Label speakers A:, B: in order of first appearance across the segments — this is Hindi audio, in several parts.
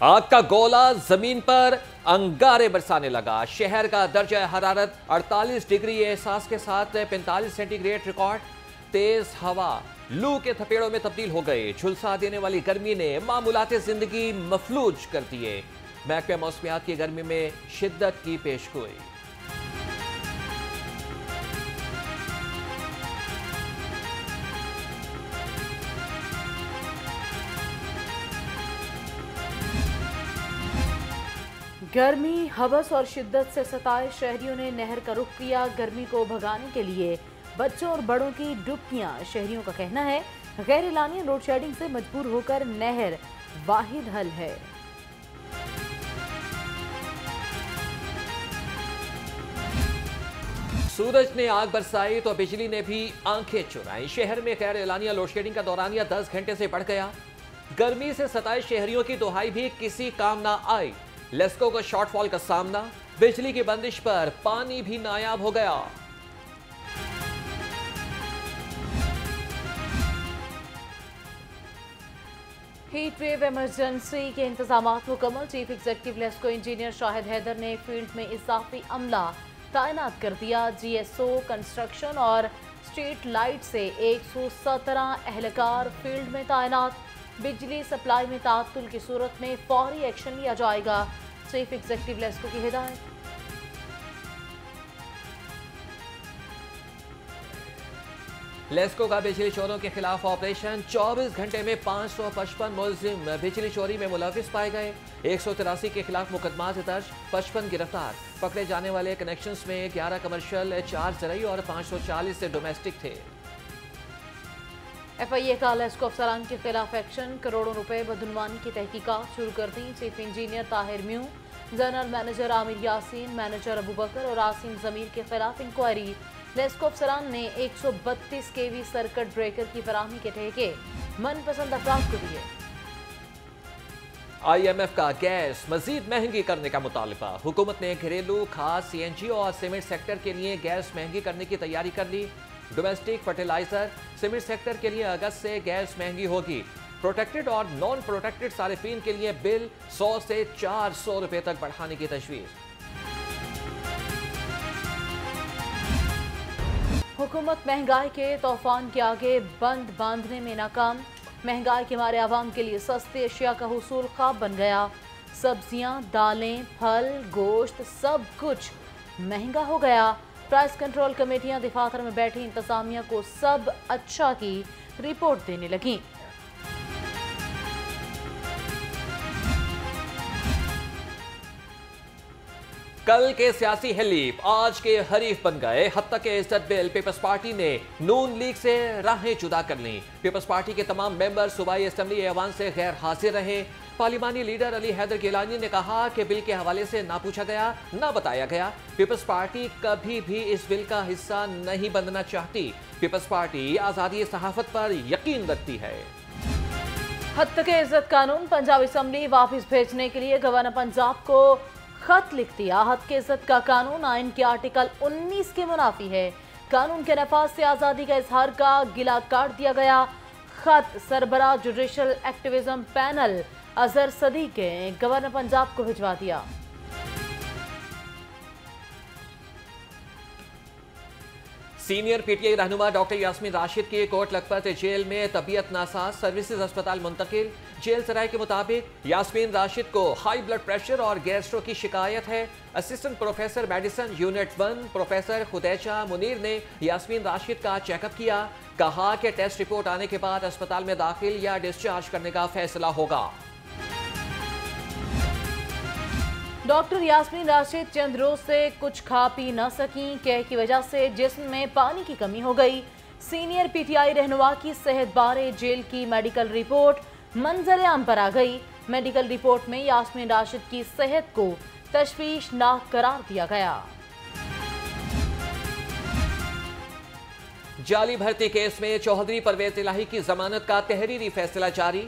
A: आग का गोला जमीन पर अंगारे बरसाने लगा। शहर का दर्जा हरारत 48 डिग्री एहसास के साथ 45 सेंटीग्रेड रिकॉर्ड। तेज हवा लू के थपेड़ों में तब्दील हो गई। झुलसा देने वाली गर्मी ने मामूलाते जिंदगी मफलूज कर दिए। महकमे मौसमियात की गर्मी में शिद्दत की पेशगोई।
B: गर्मी, हवस और शिद्दत से सताए शहरियों ने नहर का रुख किया। गर्मी को भगाने के लिए बच्चों और बड़ों की डुबकियां। शहरियों का कहना है गैर एलानिया लोड शेडिंग से मजबूर होकर नहर वाहिद हल है।
A: सूरज ने आग बरसाई तो बिजली ने भी आंखें चुराई। शहर में गैर एलानिया लोड शेडिंग का दौरानिया 10 घंटे से बढ़ गया। गर्मी से सताए शहरियों की दुहाई भी किसी काम ना आई। लेस्को को शॉर्टफॉल का सामना। बिजली की बंदिश पर पानी भी नायाब हो गया।
B: हीट वेव इमरजेंसी के इंतजाम मुकम्मल। Chief executive LESCO engineer Shahid Haider ने फील्ड में इजाफी अमला तैनात कर दिया। जीएसओ कंस्ट्रक्शन और स्ट्रीट लाइट से 117 एहलकार फील्ड में तैनात। बिजली सप्लाई में तात्तुल की सूरत में फौरी एक्शन लिया जाएगा। चीफ एग्जीक्यूटिव लेस्को की हिदायत।
A: लेस्को का बिजली चोरों के खिलाफ ऑपरेशन। 24 घंटे में 555 मुलजिम बिजली चोरी में मुलविस पाए गए। 183 के खिलाफ मुकदमा दर्ज, 55 गिरफ्तार। पकड़े जाने वाले कनेक्शंस में 11 कमर्शियल, 4 ज़रई और 540 से डोमेस्टिक थे।
B: FIA का लेस्को अफसरान के खिलाफ एक्शन। करोड़ों रुपए बदनवानी की तहकीकात शुरू कर दी। चीफ इंजीनियर ताहिर म्यू, general manager Amir Yasin, manager Abu Bakar और आसिम जमीर के खिलाफ इंक्वायरी। लेस्को अफसरान ने 132 kV सर्किट ब्रेकर की फराहमी के ठेके मनपसंद अफराद को दिए।
A: IMF का गैस मजीद महंगी करने का मुतालबा। हुकूमत ने घरेलू, खास, CNG और सीमेंट सेक्टर के लिए गैस महंगी करने की तैयारी कर ली। डोमेस्टिक, फर्टिलाइजर, सीमेंट सेक्टर के लिए अगस्त से गैस महंगी होगी। प्रोटेक्टेड और नॉन प्रोटेक्टेड सारिफीन के लिए बिल 100 से 400 रुपए तक बढ़ाने की तजवीज़।
B: हुकूमत महंगाई के तूफान के आगे बंद बांधने में नाकाम। महंगाई के मारे आवाम के लिए सस्ती अशिया का हुसूल ख्वाब बन गया। सब्जियां, दालें, फल, गोश्त सब कुछ महंगा हो गया। प्राइस कंट्रोल कमेटियां दफातर में बैठी इंतजामिया को सब अच्छा की रिपोर्ट देने लगी।
A: कल के सियासी हिलीफ आज के हरीफ बन गए। हद तक के इज्जत बिल पीपल्स पार्टी ने नून लीग से राहें जुदा कर ली। पीपल्स पार्टी के तमाम मेंबर सूबाई असेंबली ऐवान से गैर हाजिर रहे। पार्लिमानी लीडर अली हैदर गिलानी ने कहा कि बिल के हवाले से ना पूछा गया, ना बताया गया। पीपल्स पार्टी कभी भी इस बिल का हिस्सा नहीं बनना चाहती। पीपल्स पार्टी आज़ादी सहाफत पर यकीन रखती है।
B: हद तक के इज्जत कानून पंजाब असेंबली वापस भेजने के लिए गवर्नर पंजाब को खत लिख दिया। हद के इज्जत का कानून आइन के आर्टिकल 19 के मुनाफी है। कानून के नफाज से आज़ादी का इजहार का गिला काट दिया गया। खत सरबराह judicial activism panel Azhar Sadiq के गवर्नर पंजाब को भिजवा दिया।
A: सीनियर PTI रहनुमा डॉक्टर यास्मीन राशिद की कोट लखपत जेल में तबीयत नासाज, सर्विसेज अस्पताल मुंतकिल। जेल सराय के मुताबिक यास्मीन राशिद को हाई ब्लड प्रेशर और गैस्ट्रो की शिकायत है। Assistant professor medicine unit 1 professor खुदैचा मुनीर ने यास्मीन राशिद का चेकअप किया। कहा कि टेस्ट रिपोर्ट आने के बाद अस्पताल में दाखिल या डिस्चार्ज करने का फैसला होगा।
B: डॉक्टर यास्मीन राशिद चंद रोज से कुछ खा पी न सकी। कह की वजह से जिस्म में पानी की कमी हो गई। सीनियर PTI रहनुमा की सेहत बारे जेल की मेडिकल रिपोर्ट मंजर आम पर आ गई। मेडिकल रिपोर्ट में यास्मीन राशिद की सेहत को तशवीशनाक करार दिया गया।
A: जाली भर्ती केस में चौधरी परवेज इलाही की जमानत का तहरीरी फैसला जारी।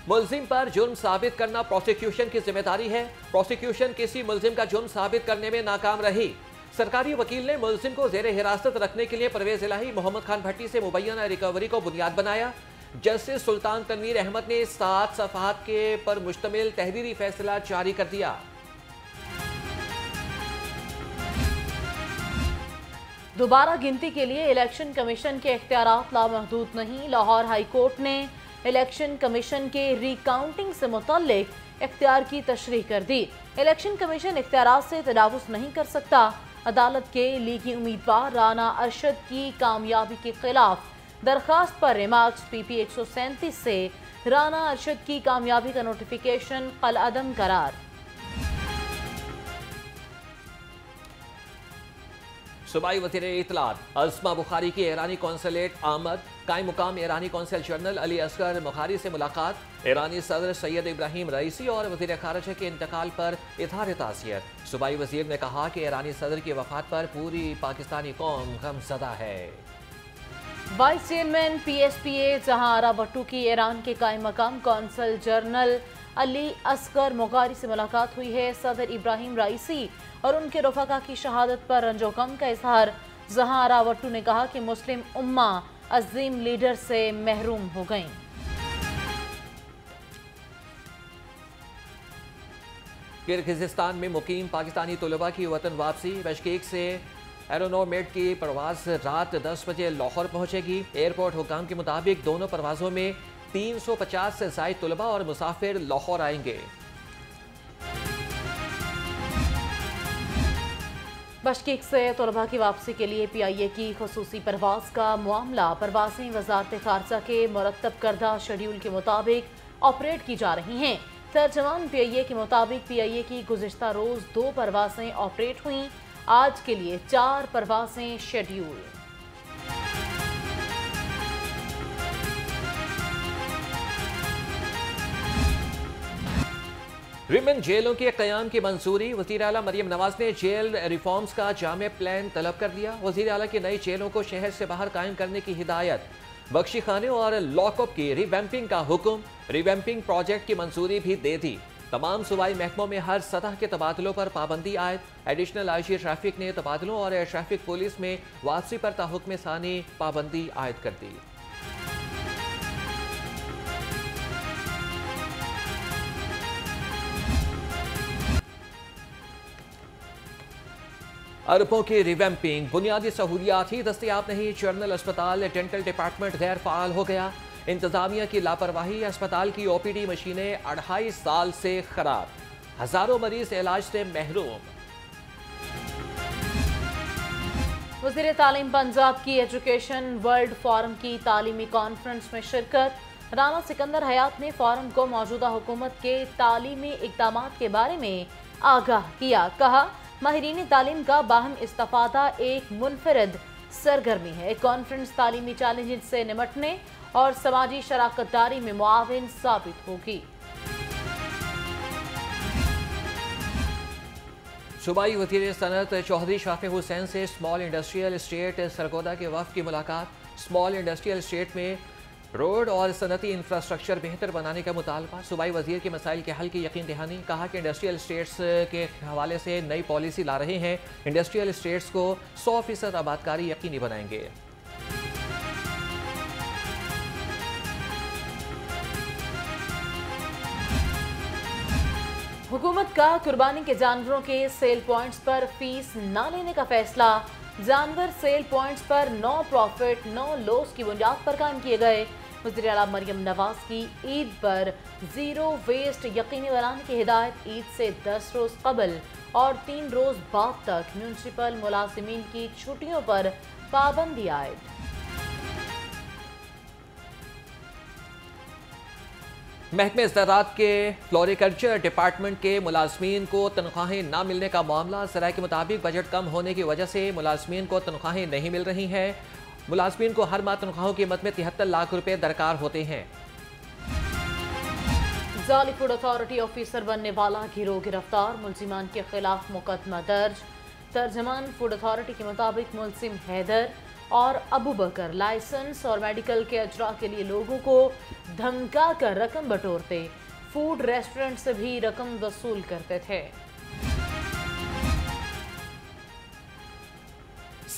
A: मुलजिम पर जुर्म साबित करना प्रोसिक्यूशन की जिम्मेदारी है। प्रोसिक्यूशन किसी मुलजिम का जुर्म साबित करने में नाकाम रही। सरकारी वकील ने मुलजिम को जेर हिरासत रखने के लिए परवेज इलाही, मोहम्मद खान भट्टी से मुबैना रिकवरी को बुनियाद बनाया। जस्टिस सुल्तान तनवीर अहमद ने 7 सफ़हात के पर मुश्तमिल तहरीरी फैसला जारी कर दिया।
B: दोबारा गिनती के लिए इलेक्शन कमीशन के इख्तियारात लामहदूद नहीं। लाहौर हाई कोर्ट ने इलेक्शन कमीशन के रिकाउंटिंग से मुतल्लिक इख्तियार की तशरीह कर दी। इलेक्शन कमीशन इख्तियारात से तजावुज नहीं कर सकता। अदालत के लीगी उम्मीदवार राना अरशद की कामयाबी के खिलाफ दरखास्त पर रिमार्क्स PP 137 से राना अरशद की कामयाबी का नोटिफिकेशन कलअदम करार।
A: सूबाई वज़ीर इत्तलात अस्मा बुखारी की ईरानी कौंसलेट आमद। कायम मुकाम ईरानी कौंसल जनरल अली असगर बुखारी से मुलाकात। ईरानी सदर सैयद इब्राहिम रईसी और वज़ीर ख़ारिजा के इंतकाल पर इज़हार ताज़ियत। सूबाई वज़ीर ने कहा कि ईरानी सदर की वफ़ात पर पूरी पाकिस्तानी कौम गमज़दा है।
B: Vice chairman PSPA Jahanara Bhattu की ईरान के कायम मकाम कौंसल जनरल अली असगर मुगारी से मुलाकात हुई है। सदर इब्राहिम रईसी और उनके रफ़ाका की शहादत पर रंजो गम का इजहार। जहांआरा भट्टू ने कहा कि मुस्लिम उम्मा अजीम लीडर से महरूम हो गई।
A: किर्गिज़स्तान में मुकीम पाकिस्तानी तलबा की वतन वापसी। बिश्केक से एरोनोमेट की परवाज रात 10 बजे लाहौर पहुंचेगी। एयरपोर्ट हुकाम के मुताबिक दोनों परवाजों में 350 से ज़ायद तलबा और मुसाफिर लाहौर आएंगे।
B: बिश्केक से तलबा की वापसी के लिए PIA की खसूसी परवाज का मामला। परवाजें वजारत खारजा के मुरतब करदा शेड्यूल के मुताबिक ऑपरेट की जा रही हैं। तर्जमान PIA के मुताबिक PIA की गुज़िश्ता रोज़ 2 परवाजें ऑपरेट हुई। आज के लिए 4 परवाजें शेड्यूल।
A: विमेन जेलों के क़याम की मंजूरी। वज़ीर आला मरियम नवाज ने जेल रिफॉर्म्स का जामे प्लान तलब कर दिया। वज़ीर आला की नई जेलों को शहर से बाहर कायम करने की हिदायत। बख्शी खाने और लॉकअप की रिवैम्पिंग का हुक्म। रिवैम्पिंग प्रोजेक्ट की मंजूरी भी दे दी। तमाम सूबाई महकमों में हर सतह के तबादलों पर पाबंदी आयद। एडिशनल IG ट्रैफिक ने तबादलों और ट्रैफिक पुलिस में वापसी पर ताहुक्म सानी पाबंदी आयद कर दी। अरबों की रिवैम्पिंग। बुनियादी सहूलियात ही दस्तयाब नहीं। जनरल अस्पताल डेंटल डिपार्टमेंट गैर फाल हो गया। इंतजामिया की लापरवाही। अस्पताल की OPD मशीनें 2.5 साल से खराब। हजारों मरीज इलाज से महरूम।
B: वज़ीर तालीम पंजाब की एजुकेशन वर्ल्ड फोरम की तालीमी कॉन्फ्रेंस में शिरकत। राना सिकंदर हयात ने फोरम को मौजूदा हुकूमत के तालीमी इक़दामात के बारे में आगाह किया। कहा, माहिरीन तालीम का बाहम इस्तिफादा एक मुनफरिद सरगर्मी है। कॉन्फ्रेंस तालीमी चैलेंज से निमटने और समाजी शराकतदारी में मुआविन साबित होगी।
A: सूबाई वज़ीर सनअत चौधरी शाफी हुसैन से स्मॉल इंडस्ट्रियल एस्टेट सरगोदा के वफ़द की मुलाकात। स्मॉल इंडस्ट्रियल एस्टेट में रोड और सनती इंफ्रास्ट्रक्चर बेहतर बनाने का मुतालबा। सूबाई वज़ीर के मसाइल के हल की यकीन दहानी। कहा कि इंडस्ट्रियल एस्टेट्स के हवाले से नई पॉलिसी ला रहे हैं। इंडस्ट्रियल एस्टेट्स को 100% आबादकारी यकीनी बनाएंगे।
B: हुकूमत का कुर्बानी के जानवरों के सेल पॉइंट्स पर फीस न लेने का फैसला। जानवर सेल पॉइंट्स पर नो प्रॉफिट नो लॉस की बुनियाद पर कायम किए गए। वज़ीर आला मरियम नवाज की ईद पर ज़ीरो वेस्ट यकीनी बनाने की हिदायत। ईद से 10 रोज़ कबल और 3 रोज़ बाद तक म्यूनसिपल मुलाजिमीन की छुट्टियों पर पाबंदी आयद।
A: महकमे ज़राअत के फ्लोरिकल्चर डिपार्टमेंट के मुलाजमीन को तनख्वाहें न मिलने का मामला। ज़राए के मुताबिक बजट कम होने की वजह से मुलाजमीन को तनख्वाहें नहीं मिल रही हैं। मुलाजमीन को हर माह तनख्वाहों की मद में 73 लाख रुपए दरकार होते हैं।
B: जाली फूड अथॉरिटी ऑफिसर बनने वाला गिरोह गिरफ्तार। मुलजिमान के खिलाफ मुकदमा दर्ज। तर्जमान फूड अथॉरिटी के मुताबिक मुलजिम हैदर और अबू बकर लाइसेंस और मेडिकल के अजरा के लिए लोगों को धमका कर रकम बटोरते, फूड रेस्टोरेंट से भी रकम वसूल करते थे।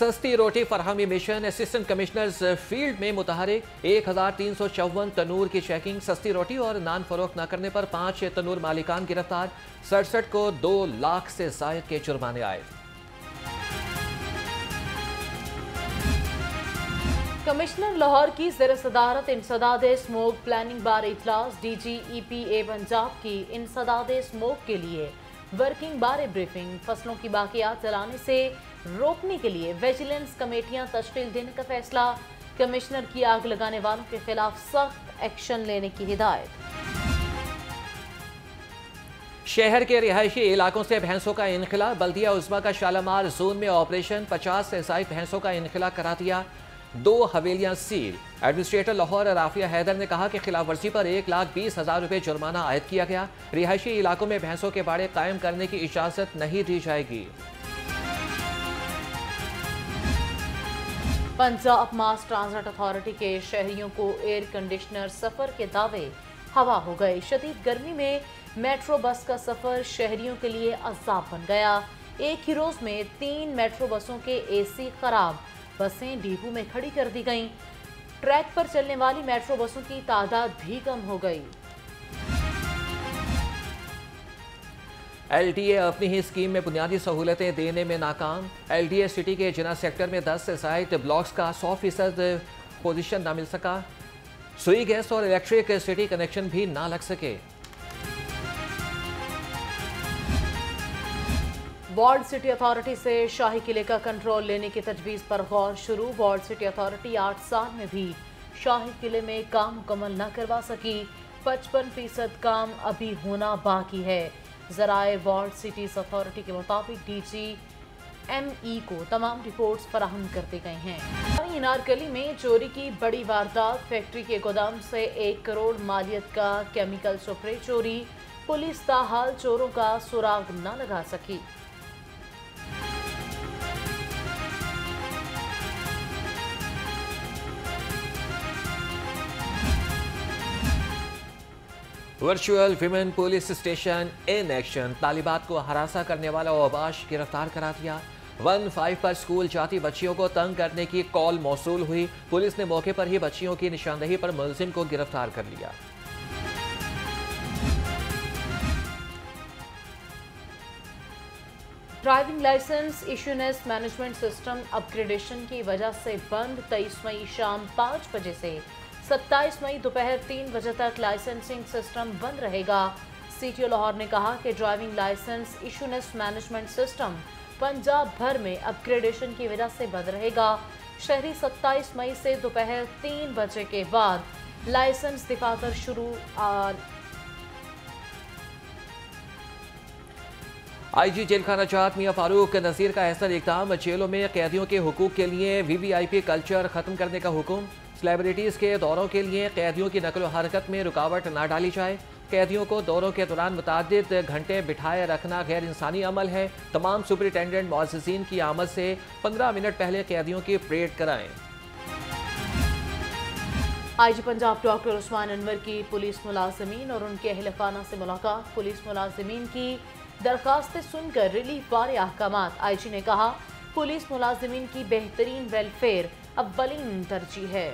A: सस्ती रोटी फरहमी मिशन असिस्टेंट कमिश्नर्स फील्ड में मुतहरिक 1354 तनूर की चेकिंग। सस्ती रोटी और नान फरोख्त न करने पर 5 तनूर मालिकान गिरफ्तार। 67 को 2 लाख से जायद के जुर्माने आए।
B: कमिश्नर लाहौर की ज़ेर सदारत इंसदाद स्मोक प्लानिंग बार इजलास। DGEPA पंजाब की इंसदाद स्मोक के लिए वर्किंग बारे ब्रीफिंग। फसलों की बाकियात जलाने से रोकने के लिए विजिलेंस कमेटियां तश्कील देने का फैसला। कमिश्नर की आग लगाने वालों के खिलाफ सख्त एक्शन लेने की हिदायत।
A: शहर के रिहायशी इलाकों से भैंसों का इनखला। बल्दिया उज़्मा का शालामार जोन में ऑपरेशन। 50 से ज़ायद भैंसों का इनखला करा दिया। 2 हवेलियां सील। एडमिनिस्ट्रेटर लाहौर राफिया हैदर ने कहा कि खिलाफ वर्जी पर 1,20,000 रुपये जुर्माना आयद किया गया। रिहायशी इलाकों में भैंसों के बाड़े कायम करने की इजाजत नहीं दी जाएगी।
B: पंजाब मास ट्रांजिट अथॉरिटी के शहरियों को एयर कंडीशनर सफर के दावे हवा हो गए। शदीद गर्मी में मेट्रो बस का सफर शहरियों के लिए अज़ाब बन गया। एक ही रोज में 3 मेट्रो बसों के AC खराब। बसें डिपो में खड़ी कर दी गईं। ट्रैक पर चलने वाली मेट्रो बसों की तादाद भी कम हो गई।
A: LDA अपनी ही स्कीम में बुनियादी सहूलतें देने में नाकाम। LDA सिटी के जिना सेक्टर में 10 से ज़ायद ब्लॉक्स का 100% पोजीशन ना मिल सका। सुई गैस और इलेक्ट्रिक सिटी कनेक्शन भी ना लग सके।
B: वार्ड सिटी अथॉरिटी से शाही किले का कंट्रोल लेने की तजवीज़ पर गौर शुरू। वार्ड सिटी अथॉरिटी 8 साल में भी शाही किले में काम मुकम्मल न करवा सकी। 55% काम अभी होना बाकी है। ज़राए वार्ड सिटीज़ अथॉरिटी के मुताबिक DGME को तमाम रिपोर्ट्स फराहम कर दी गई हैं। इनारकली में चोरी की बड़ी वारदात। फैक्ट्री के गोदाम से 1 करोड़ मालियत का केमिकल स्प्रे चोरी। पुलिस ताहाल चोरों का सुराग न लगा सकी।
A: Virtual women police station in action. तालिबात को हरासा करने वाला ओबाश गिरफ्तार करा दिया। 15 पर स्कूल जाती बच्चियों को तंग करने की कॉल मौसूल हुई। पुलिस ने मौके पर ही बच्चियों की निशानदेही पर मुलजिम को गिरफ्तार कर लिया।
B: Driving licence issuance management system upgradation की वजह से बंद। 23 मई शाम 5 बजे से 27 मई दोपहर 3 बजे तक लाइसेंसिंग सिस्टम बंद रहेगा। CTO लाहौर ने कहा कि driving licence issuance management system Punjab भर में अपग्रेडेशन की वजह से बंद रहेगा। शहरी 27 मई से दोपहर 3 बजे के बाद लाइसेंस दिखाकर शुरू।
A: IG जेल खाना जात मियां फारूक नज़ीर का ऐसा इक़दाम। जेलों में कैदियों के हुकूक के लिए VVIP कल्चर ख़त्म करने का हुक्म। सेलिब्रिटीज़ के दौरों के लिए कैदियों की नकलो हरकत में रुकावट ना डाली जाए। कैदियों को दौरों के दौरान मुतादिद घंटे बिठाए रखना गैर इंसानी अमल है। तमाम सुपरिटेंडेंट मुअज़्ज़िज़ीन की आमद से 15 मिनट पहले कैदियों की परेड कराएं।
B: IG पंजाब डॉक्टर उस्मान अनवर की पुलिस मुलाजिमीन और उनके अहल खाना से मुलाकात। पुलिस मुलाजिमीन की दरखास्तें सुनकर रिलीफ वाले अहकामात। IG ने कहा पुलिस मुलाजिमीन की बेहतरीन वेलफेयर अव्वलीन तरजीह है।